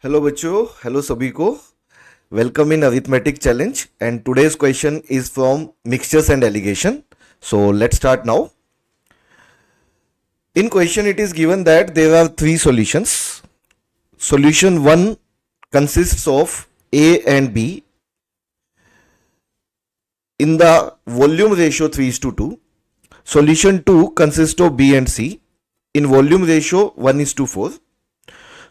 Hello बच्चों, hello सभी को। Welcome in arithmetic challenge and today's question is from mixtures and allegation. So let's start now. In question it is given that there are three solutions. Solution 1 consists of A and B in the volume ratio 3:2. Solution 2 consists of B and C in volume ratio 1:4.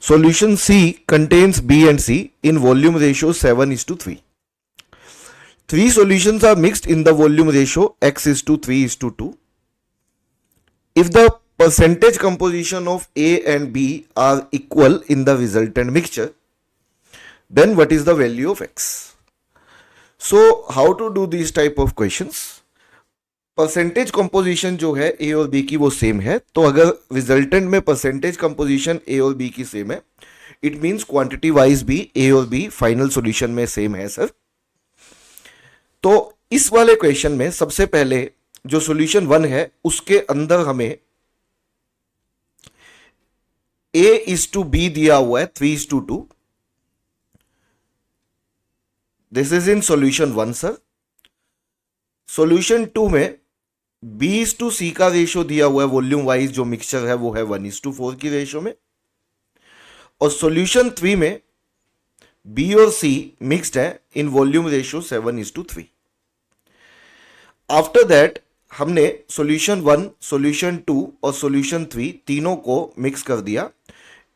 Solution C contains B and C in volume ratio 7:3. Three solutions are mixed in the volume ratio x:3:2. If the percentage composition of A and B are equal in the resultant mixture, then what is the value of x? So how to do these type of questions? Percentage composition जो है ए और B की वो same है, तो अगर resultant में percentage composition ए और बी की सेम है, इट मींस क्वांटिटी वाइज भी ए और बी फाइनल सॉल्यूशन में सेम है सर. तो इस वाले क्वेश्चन में सबसे पहले जो सॉल्यूशन 1 है उसके अंदर हमें A:B दिया हुआ है 3:2. This is in solution 1 sir. Solution 2 में B:C का रेशियो दिया हुआ है, वॉल्यूम वाइज जो मिक्सचर है वो है 1:4 की रेशियो में. और सॉल्यूशन 3 में B और C मिक्स्ड है in volume ratio 7:3. After that हमने सॉल्यूशन 1, सॉल्यूशन 2 और सॉल्यूशन 3 तीनों को मिक्स कर दिया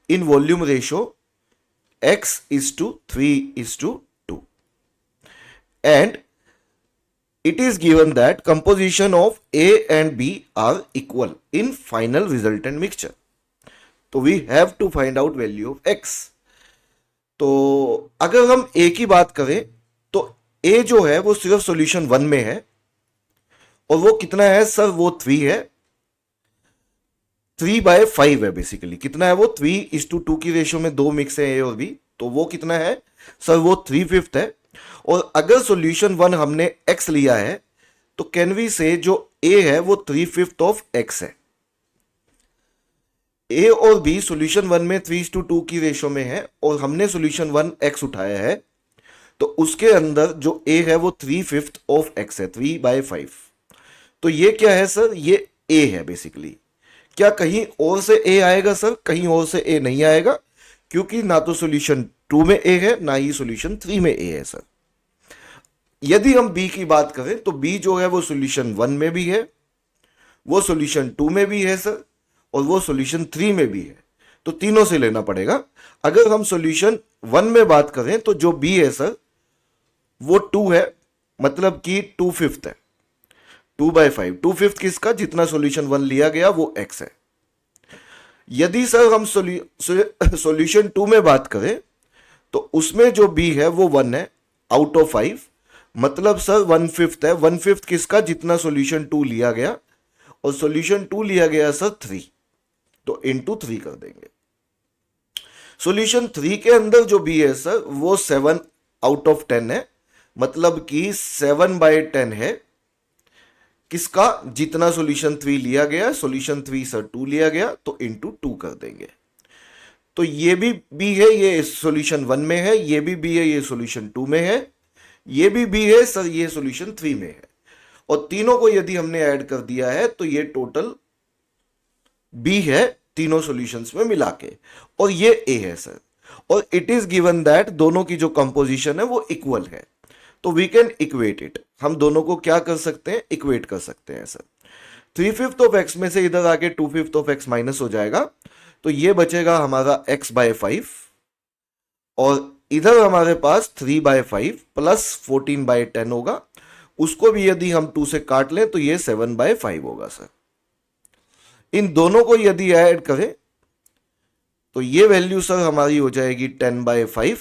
in volume ratio x:3:2. And it is given that composition of A and B are equal in final resultant mixture. तो we have to find out value of x. तो अगर हम A की बात करें तो A जो है वो सिर्फ सॉल्यूशन 1 में है और वो कितना है सर? वो 3 है. 3/5 है बेसिकली. कितना है वो? 3:2 की रेशियो में दो मिक्स है A और B, तो वो कितना है सर? वो 3/5 है. और अगर सॉल्यूशन 1 हमने x लिया है तो कैन वी से जो a है वो 3/5 ऑफ x है. a और b सॉल्यूशन 1 में 3:2 की रेशियो में है और हमने सॉल्यूशन 1 x उठाया है, तो उसके अंदर जो a है वो 3/5 ऑफ x है, 3/5. तो ये क्या है सर? ये a है बेसिकली. क्या कहीं और से a आएगा सर? कहीं और से a नहीं आएगा, क्योंकि ना तो सॉल्यूशन 2 में a है ना ही सॉल्यूशन 3 में a है सर. यदि हम b की बात करें तो b जो है वो सॉल्यूशन 1 में भी है, वो सॉल्यूशन 2 में भी है सर, और वो सॉल्यूशन 3 में भी है. तो तीनों से लेना पड़ेगा. अगर हम सॉल्यूशन 1 में बात करें तो जो b है सर वो 2 है, मतलब कि 2/5 है. 2/5. 2/5 किसका? जितना सॉल्यूशन 1 लिया गया वो x है. यदि सर हम सॉल्यूशन 2 में बात करें तो उसमें जो b है वो 1 है आउट ऑफ 5, मतलब सर 1/5 है. 1/5 किसका? जितना सॉल्यूशन 2 लिया गया, और सॉल्यूशन 2 लिया गया सर 3, तो इंटू 3 कर देंगे. सॉल्यूशन 3 के अंदर जो b है सर वो 7 आउट ऑफ 10 है, मतलब कि 7/10 है. किसका? जितना सॉल्यूशन 3 लिया गया. सॉल्यूशन 3 सर 2 लिया गया, तो इंटू 2 कर देंगे. तो ये भी b है, ये सॉल्यूशन 1 में है. ये भी b है, ये सॉल्यूशन 2 में है. ये भी b है सर, ये सॉल्यूशन 3 में है. और तीनों को यदि हमने ऐड कर दिया है तो ये टोटल b है तीनों सॉल्यूशंस में मिला के, और ये a है सर. और इट इज गिवन दैट दोनों की जो कंपोजिशन है वो इक्वल है. तो वी कैन इक्वेट इट. हम दोनों को क्या कर सकते हैं? इक्वेट कर सकते हैं सर. 3/5 ऑफ x में से इधर आके 2/5 ऑफ x माइनस हो जाएगा, तो ये बचेगा हमारा x/5, और इधर हमारे पास 3/5 प्लस 14/10 होगा. उसको भी यदि हम 2 से काट लें तो ये 7/5 होगा सर. इन दोनों को यदि ऐड करें तो ये वैल्यू सर हमारी हो जाएगी 10/5.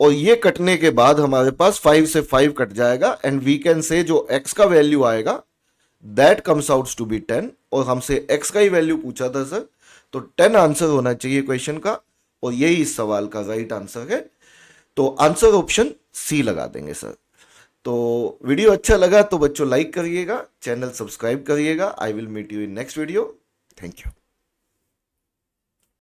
और ये कटने के बाद हमारे पास 5 से 5 कट जाएगा, एंड वी कैन से जो x का वैल्यू आएगा that comes out to be 10. और हमसे x का ही वैल्यू पूछा था सर, तो 10 आंसर होना चाहिए क्वेश्चन का, और यही इस सवाल का राइट आंसर है. तो आंसर ऑप्शन सी लगा देंगे सर. तो वीडियो अच्छा लगा तो बच्चों लाइक करिएगा, चैनल सब्सक्राइब करिएगा। I will meet you in next video. Thank you.